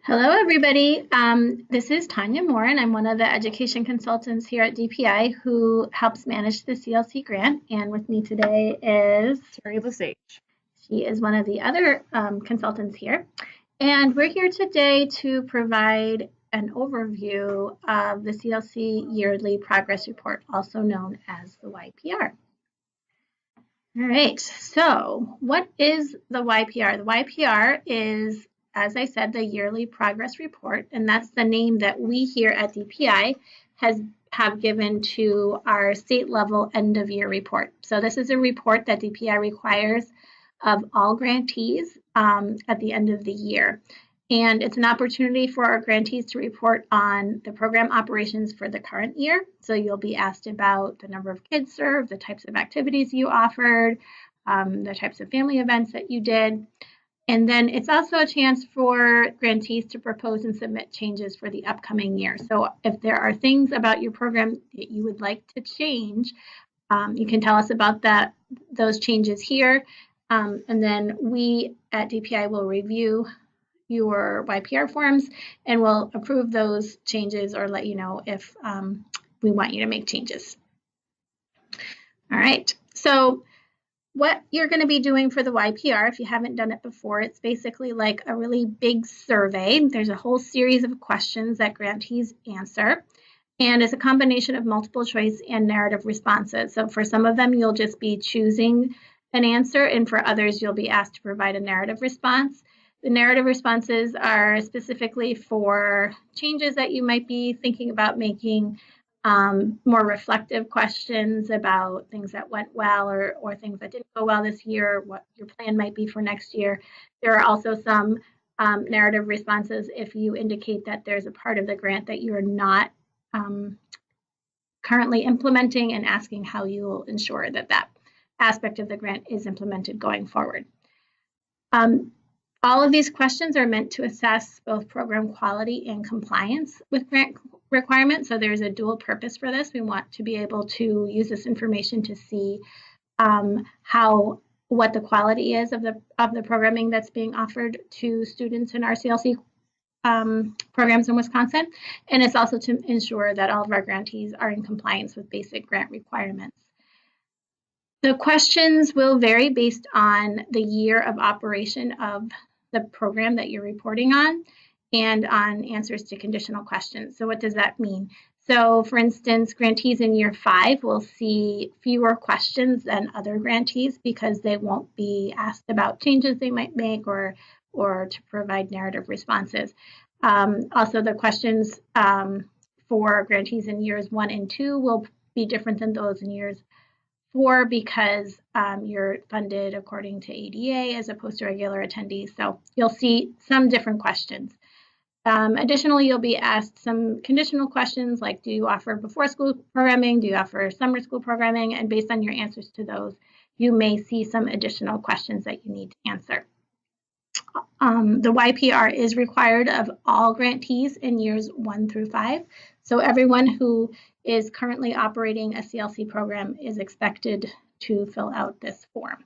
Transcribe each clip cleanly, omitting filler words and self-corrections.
Hello, everybody. This is Tanya Moore, and I'm one of the education consultants here at DPI who helps manage the CLC grant. And with me today is Terry Lesage. she is one of the other consultants here. And we're here today to provide an overview of the CLC Yearly Progress Report, also known as the YPR. All right, so what is the YPR? The YPR is, as I said, the Yearly Progress Report, and that's the name that we here at DPI have given to our state level end of year report. So this is a report that DPI requires of all grantees at the end of the year. And it's an opportunity for our grantees to report on the program operations for the current year. So you'll be asked about the number of kids served, the types of activities you offered, the types of family events that you did. And then it's also a chance for grantees to propose and submit changes for the upcoming year. So if there are things about your program that you would like to change, you can tell us about those changes here. And then we at DPI will review your YPR forms and we'll approve those changes or let you know if we want you to make changes. All right, so what you're going to be doing for the YPR, if you haven't done it before, it's basically like a really big survey. There's a whole series of questions that grantees answer, and it's a combination of multiple choice and narrative responses. So for some of them, you'll just be choosing an answer, and for others, you'll be asked to provide a narrative response. The narrative responses are specifically for changes that you might be thinking about making, more reflective questions about things that went well or things that didn't go well this year, what your plan might be for next year. There are also some narrative responses if you indicate that there's a part of the grant that you're not currently implementing and asking how you will ensure that that aspect of the grant is implemented going forward. All of these questions are meant to assess both program quality and compliance with grant requirements. So there's a dual purpose for this. We want to be able to use this information to see what the quality is of the programming that's being offered to students in our CLC programs in Wisconsin. And it's also to ensure that all of our grantees are in compliance with basic grant requirements. The questions will vary based on the year of operation of the program that you're reporting on and on answers to conditional questions. So what does that mean? So for instance, grantees in year 5 will see fewer questions than other grantees because they won't be asked about changes they might make or to provide narrative responses. Also, the questions for grantees in years 1 and 2 will be different than those in years 4 because you're funded according to ADA as opposed to regular attendees. So you'll see some different questions. Additionally, you'll be asked some conditional questions like, do you offer before school programming? Do you offer summer school programming? And based on your answers to those, you may see some additional questions that you need to answer. The YPR is required of all grantees in years 1 through 5. So everyone who is currently operating a CLC program is expected to fill out this form.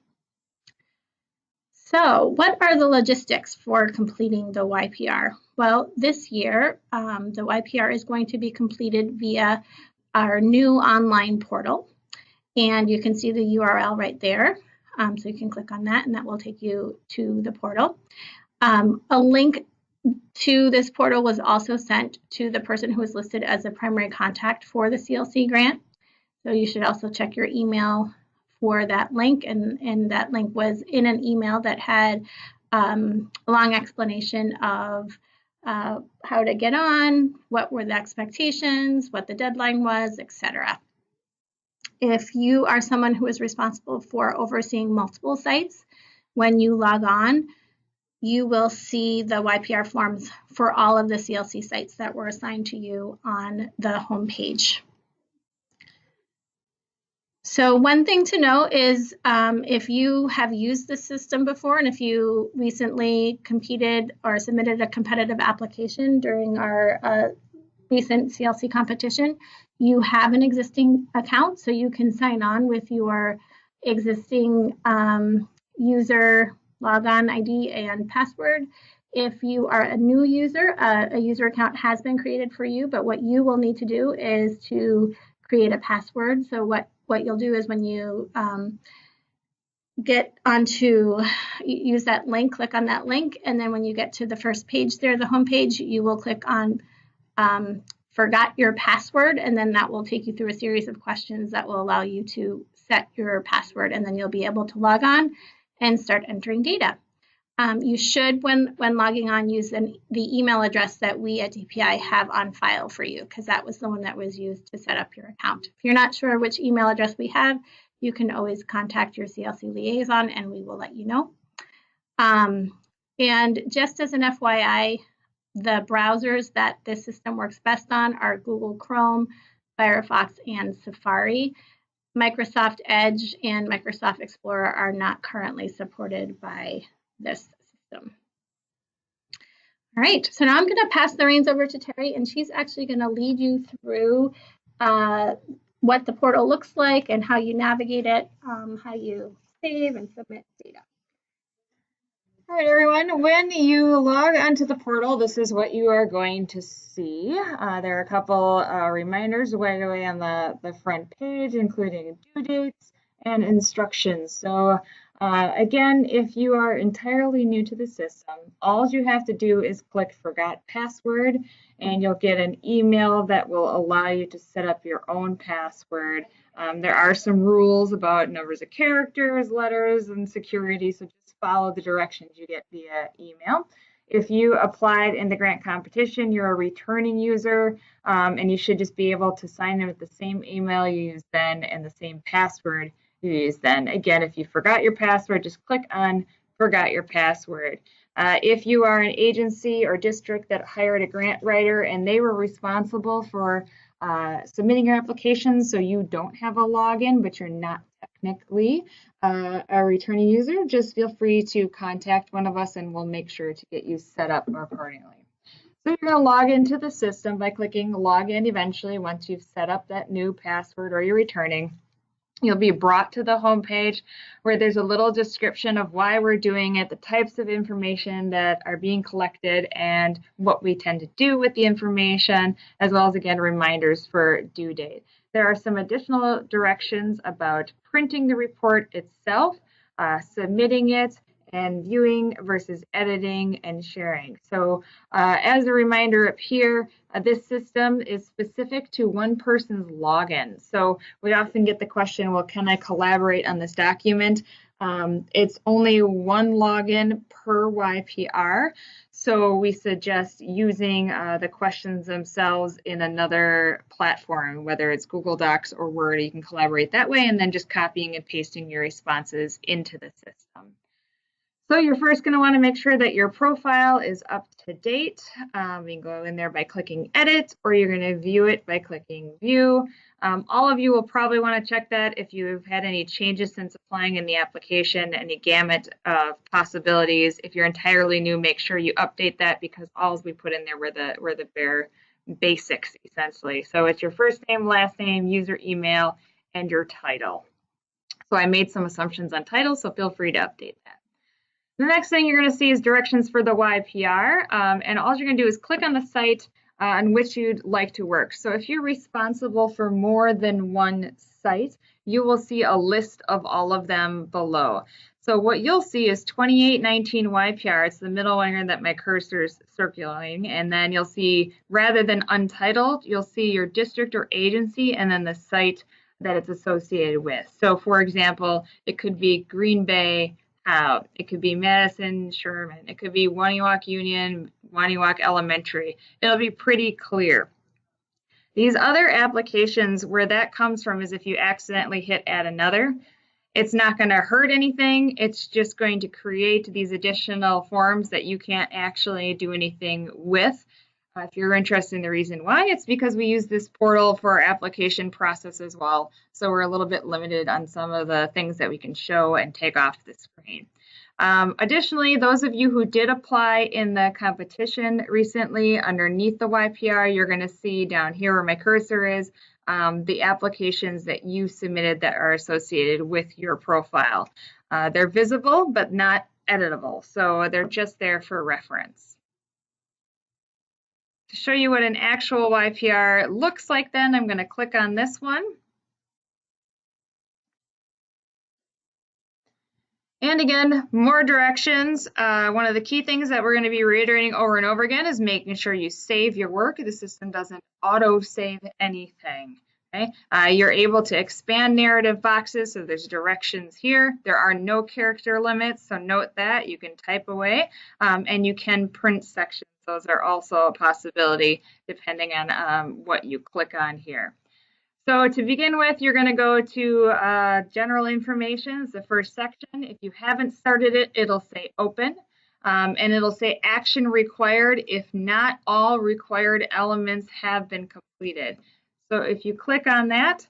So what are the logistics for completing the YPR? Well, this year, the YPR is going to be completed via our new online portal. And you can see the URL right there. So you can click on that and that will take you to the portal. A link to this portal was also sent to the person who was listed as a primary contact for the CLC grant. So you should also check your email for that link, and that link was in an email that had a long explanation of how to get on, what were the expectations, what the deadline was, etc. If you are someone who is responsible for overseeing multiple sites, when you log on, you will see the YPR forms for all of the CLC sites that were assigned to you on the home page. So one thing to note is if you have used the system before and if you recently competed or submitted a competitive application during our recent CLC competition, you have an existing account, so you can sign on with your existing user logon ID and password If you are a new user, a user account has been created for you, but what you will need to do is to create a password. So what you'll do is when you get onto, use that link, click on that link, and then when you get to the first page there, the home page, you will click on forgot your password, and then that will take you through a series of questions that will allow you to set your password, and then you'll be able to log on and start entering data. You should, when logging on, use the email address that we at DPI have on file for you, because that was the one that was used to set up your account. If you're not sure which email address we have, you can always contact your CLC liaison and we will let you know. And just as an FYI, the browsers that this system works best on are Google Chrome, Firefox, and Safari. Microsoft Edge and Microsoft Explorer are not currently supported by this system. All right, so now I'm going to pass the reins over to Terry, and she's actually going to lead you through what the portal looks like and how you navigate it, how you save and submit data. All right, everyone, when you log onto the portal, this is what you are going to see. There are a couple reminders right away on the front page, including due dates and instructions. So again, if you are entirely new to the system, all you have to do is click Forgot Password, and you'll get an email that will allow you to set up your own password. There are some rules about numbers of characters, letters, and security, so just follow the directions you get via email. If you applied in the grant competition, you're a returning user, and you should just be able to sign in with the same email you used then and the same password you used then. Again, if you forgot your password, just click on Forgot Your Password. If you are an agency or district that hired a grant writer and they were responsible for submitting your application, so you don't have a login, but you're not technically a returning user, just feel free to contact one of us and we'll make sure to get you set up accordingly. So you're going to log into the system by clicking Login eventually once you've set up that new password or you're returning. You'll be brought to the home page where there's a little description of why we're doing it, the types of information that are being collected, and what we tend to do with the information, as well as, again, reminders for due date. There are some additional directions about printing the report itself, submitting it, and viewing versus editing and sharing. So as a reminder up here, this system is specific to one person's login. So we often get the question, well, can I collaborate on this document? It's only one login per YPR. So we suggest using the questions themselves in another platform, whether it's Google Docs or Word. You can collaborate that way, and then just copying and pasting your responses into the system. So you're first going to want to make sure that your profile is up to date. You can go in there by clicking Edit, or you're going to view it by clicking View. All of you will probably want to check that if you've had any changes since applying in the application, any gamut of possibilities. If you're entirely new, make sure you update that, because all we put in there were the bare basics, essentially. So it's your first name, last name, user email, and your title. So I made some assumptions on title, so feel free to update that. The next thing you're going to see is directions for the YPR, and all you're going to do is click on the site on which you'd like to work. So if you're responsible for more than one site, you will see a list of all of them below. So what you'll see is 2819 YPR. It's the middle one that my cursor is circulating, and then you'll see, rather than untitled, you'll see your district or agency and then the site that it's associated with. So for example, it could be Green Bay, it could be Madison Sherman, it could be Waniwak Union, Waniwak Elementary. It'll be pretty clear. These other applications, where that comes from is if you accidentally hit add another. It's not going to hurt anything. It's just going to create these additional forms that you can't actually do anything with. If you're interested in the reason why, it's because we use this portal for our application process as well. So we're a little bit limited on some of the things that we can show and take off the screen. Additionally, those of you who did apply in the competition recently, underneath the YPR, you're going to see down here where my cursor is, the applications that you submitted that are associated with your profile. They're visible, but not editable, so they're just there for reference. To show you what an actual YPR looks like then, I'm going to click on this one. And again, more directions. One of the key things that we're going to be reiterating over and over again is making sure you save your work. The system doesn't auto-save anything. Okay? You're able to expand narrative boxes, so there's directions here. There are no character limits, so note that. You can type away, and you can print sections. Those are also a possibility depending on what you click on here. So to begin with, you're going to go to general information. It's the first section. If you haven't started it, it'll say open, and it'll say action required if not all required elements have been completed. So if you click on that,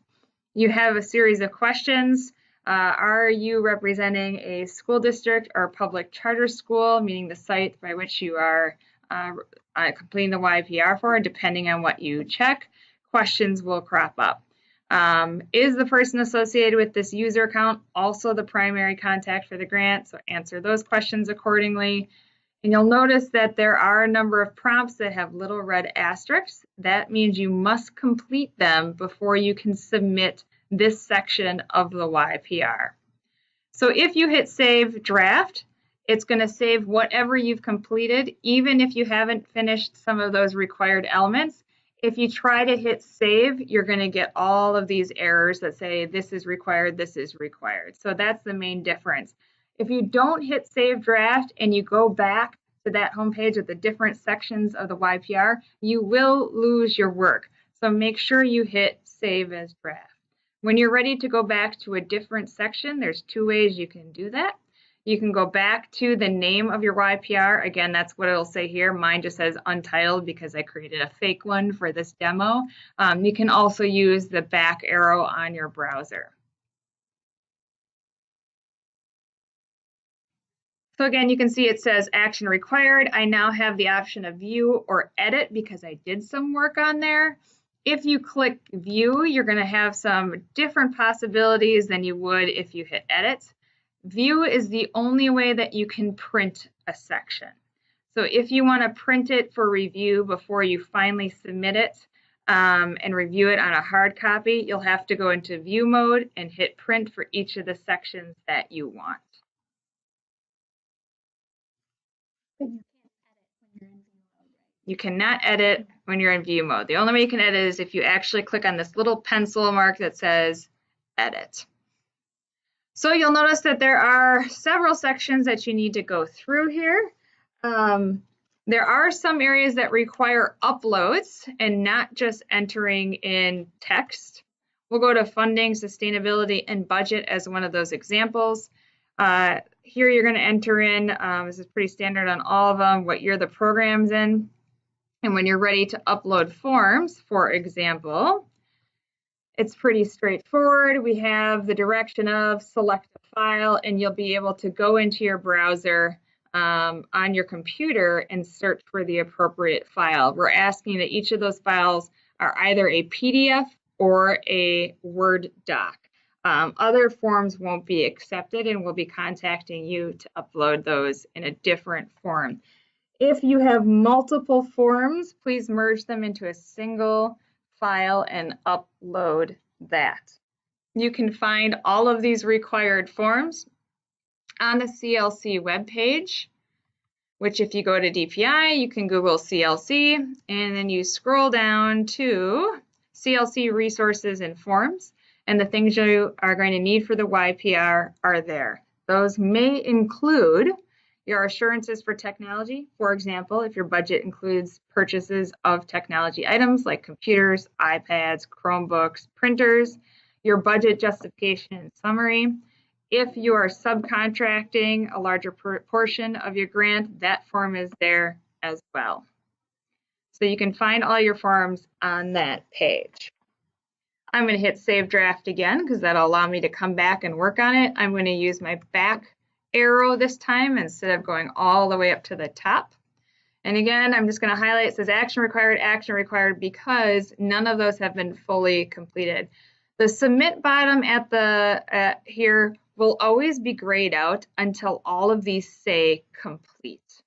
you have a series of questions. Are you representing a school district or public charter school, meaning the site by which you are completing the YPR for? Depending on what you check, questions will crop up. Is the person associated with this user account also the primary contact for the grant? So answer those questions accordingly. And you'll notice that there are a number of prompts that have little red asterisks. That means you must complete them before you can submit this section of the YPR. So if you hit Save Draft, it's going to save whatever you've completed, even if you haven't finished some of those required elements. If you try to hit save, you're going to get all of these errors that say this is required, this is required. So that's the main difference. If you don't hit save draft and you go back to that homepage with the different sections of the YPR, you will lose your work. So make sure you hit save as draft. When you're ready to go back to a different section, there's two ways you can do that. You can go back to the name of your YPR. Again, that's what it'll say here. Mine just says untitled because I created a fake one for this demo. You can also use the back arrow on your browser. So again, you can see it says action required. I now have the option of view or edit because I did some work on there. If you click view, you're going to have some different possibilities than you would if you hit edit. View is the only way that you can print a section. So if you want to print it for review before you finally submit it and review it on a hard copy, you'll have to go into view mode and hit print for each of the sections that you want. You cannot edit when you're in view mode. The only way you can edit is if you actually click on this little pencil mark that says edit. So you'll notice that there are several sections that you need to go through here. There are some areas that require uploads and not just entering in text. We'll go to funding, sustainability, and budget as one of those examples. Here you're going to enter in, this is pretty standard on all of them, what year the program's in. And when you're ready to upload forms, for example, it's pretty straightforward. We have the direction of select a file, and you'll be able to go into your browser on your computer and search for the appropriate file. We're asking that each of those files are either a PDF or a Word doc. Other forms won't be accepted, and we'll be contacting you to upload those in a different form. If you have multiple forms, please merge them into a single file and upload that. You can find all of these required forms on the CLC webpage, which if you go to DPI, you can Google CLC, and then you scroll down to CLC resources and forms, and the things you are going to need for the YPR are there. Those may include your assurances for technology. For example, if your budget includes purchases of technology items like computers, iPads, Chromebooks, printers, your budget justification and summary. If you are subcontracting a larger portion of your grant, that form is there as well. So you can find all your forms on that page. I'm going to hit Save Draft again because that'll allow me to come back and work on it. I'm going to use my back arrow this time instead of going all the way up to the top. And again, I'm just going to highlight, it says action required because none of those have been fully completed. The submit bottom at the here will always be grayed out until all of these say complete.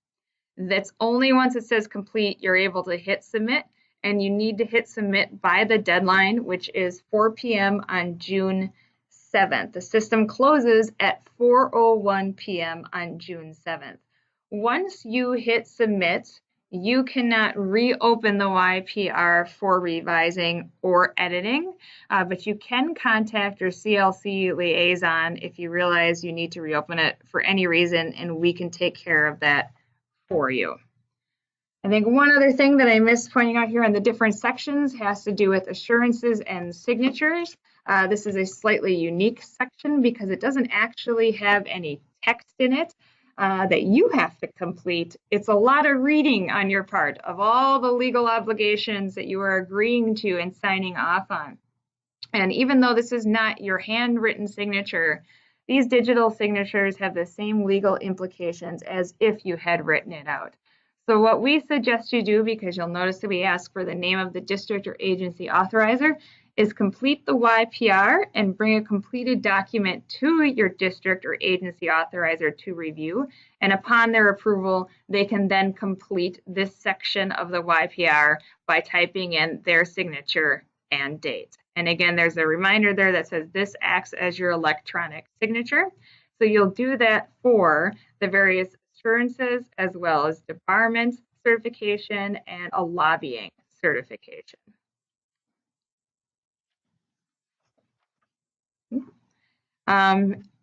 That's only once it says complete, you're able to hit submit, and you need to hit submit by the deadline, which is 4 p.m. on June 7th. The system closes at 4:01 p.m. on June 7th. Once you hit submit, you cannot reopen the YPR for revising or editing, but you can contact your CLC liaison if you realize you need to reopen it for any reason, and we can take care of that for you. I think one other thing that I missed pointing out here in the different sections has to do with assurances and signatures. This is a slightly unique section because it doesn't actually have any text in it that you have to complete. It's a lot of reading on your part of all the legal obligations that you are agreeing to and signing off on. And even though this is not your handwritten signature, these digital signatures have the same legal implications as if you had written it out. So what we suggest you do, because you'll notice that we ask for the name of the district or agency authorizer, is complete the YPR and bring a completed document to your district or agency authorizer to review. And upon their approval, they can then complete this section of the YPR by typing in their signature and date. And again, there's a reminder there that says this acts as your electronic signature. So you'll do that for the various assurances as well as debarment certification and a lobbying certification.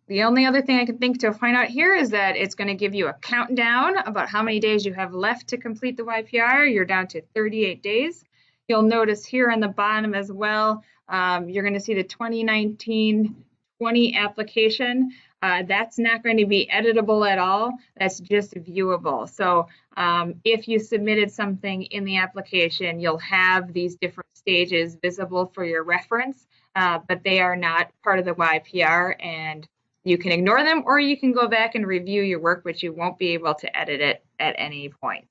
The only other thing I can think to find out here is that it's going to give you a countdown about how many days you have left to complete the YPR. You're down to 38 days. You'll notice here on the bottom as well, you're going to see the 2019-20 application. That's not going to be editable at all. That's just viewable. So if you submitted something in the application, you'll have these different stages visible for your reference, but they are not part of the YPR, and you can ignore them, or you can go back and review your work, but you won't be able to edit it at any point.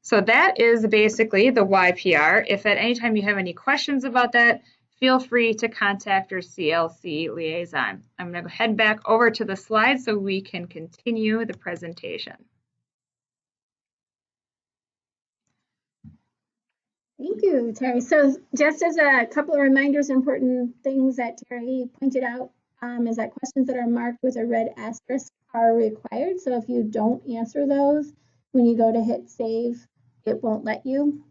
So that is basically the YPR. If at any time you have any questions about that, feel free to contact your CLC liaison. I'm going to head back over to the slides so we can continue the presentation. Thank you, Terry. So just as a couple of reminders, important things that Terry pointed out is that questions that are marked with a red asterisk are required. So if you don't answer those, when you go to hit save, it won't let you.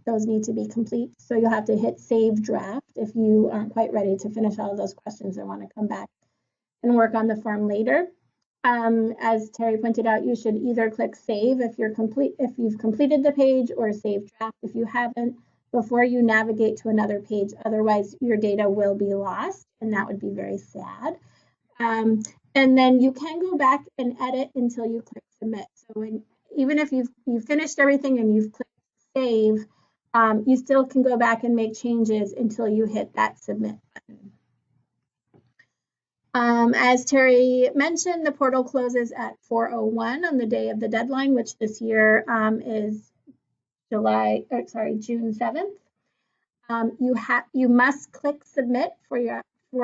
Those need to be complete. So you'll have to hit save draft if you aren't quite ready to finish all of those questions or want to come back and work on the form later. As Terry pointed out, you should either click save if you've completed the page, or save draft if you haven't, before you navigate to another page. Otherwise, your data will be lost, and that would be very sad. And then you can go back and edit until you click submit. So even if you've finished everything and you've clicked save, you still can go back and make changes until you hit that submit button. As Terry mentioned, the portal closes at 4:01 on the day of the deadline, which this year is June 7th. You must click submit for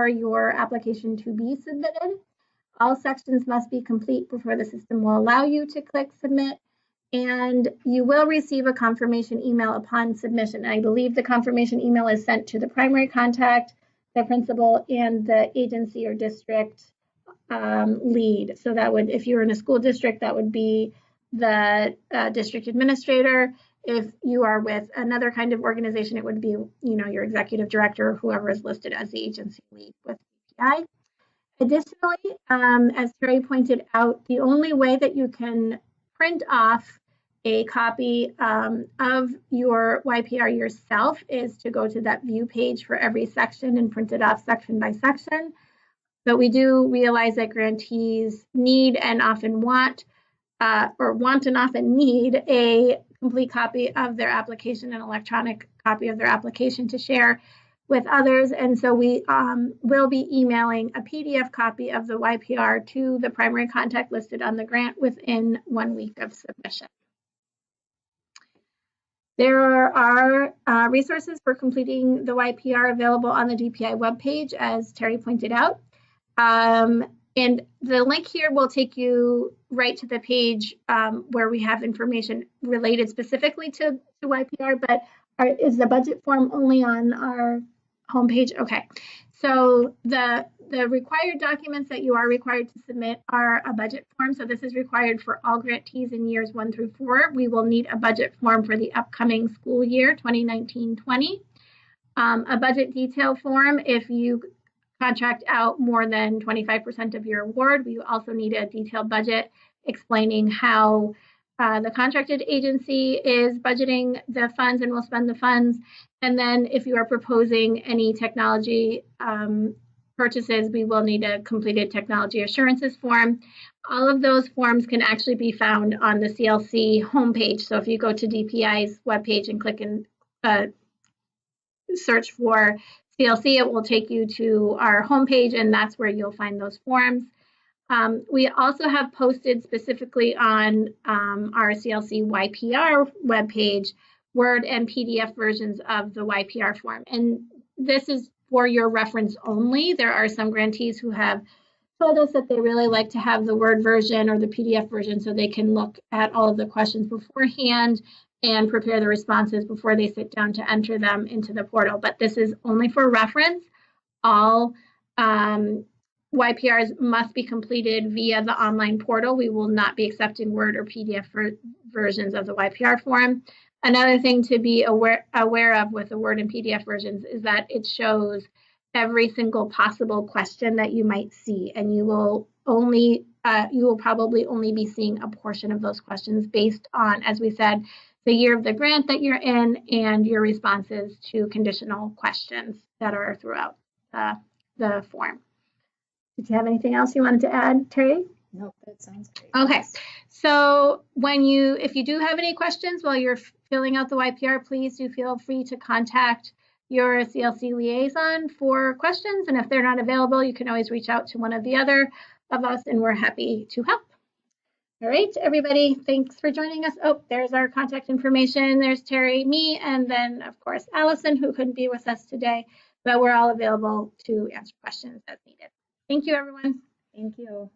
your application to be submitted. All sections must be complete before the system will allow you to click submit, and you will receive a confirmation email upon submission. I believe the confirmation email is sent to the primary contact, the principal, and the agency or district lead. So that would, if you're in a school district, that would be the district administrator. If you are with another kind of organization, it would be, your executive director, or whoever is listed as the agency lead with API. Additionally, as Terry pointed out, the only way that you can print off a copy of your YPR yourself is to go to that view page for every section and print it off section by section. But we do realize that grantees need and often want and often need a complete copy of their application, an electronic copy of their application to share with others. And so we will be emailing a PDF copy of the YPR to the primary contact listed on the grant within 1 week of submission. There are resources for completing the YPR available on the DPI webpage, as Terry pointed out. And the link here will take you right to the page where we have information related specifically to YPR, but is the budget form only on our homepage? Okay. So the required documents that you are required to submit are a budget form. So this is required for all grantees in years 1 through 4. We will need a budget form for the upcoming school year, 2019-20. A budget detail form if you contract out more than 25% of your award. We also need a detailed budget explaining how the contracted agency is budgeting the funds and will spend the funds. And then if you are proposing any technology purchases, we will need a completed technology assurances form. All of those forms can actually be found on the CLC homepage. So if you go to DPI's webpage and click and search for CLC, it will take you to our homepage, and that's where you'll find those forms. We also have posted specifically on our CLC YPR webpage Word and PDF versions of the YPR form. And this is for your reference only. There are some grantees who have told us that they really like to have the Word version or the PDF version so they can look at all of the questions beforehand and prepare the responses before they sit down to enter them into the portal. But this is only for reference. All YPRs must be completed via the online portal. We will not be accepting Word or PDF versions of the YPR form. Another thing to be aware of with the Word and PDF versions is that it shows every single possible question that you might see, and you will probably only be seeing a portion of those questions based on, as we said, the year of the grant that you're in and your responses to conditional questions that are throughout the form. Did you have anything else you wanted to add, Terry? Nope, that sounds great. Okay, so if you do have any questions while you're filling out the YPR, please do feel free to contact your CLC liaison for questions. And if they're not available, you can always reach out to one of the other of us, and we're happy to help. All right, everybody, thanks for joining us. Oh, there's our contact information. There's Terry, me, and then, of course, Allison, who couldn't be with us today, but we're all available to answer questions as needed. Thank you, everyone. Thank you.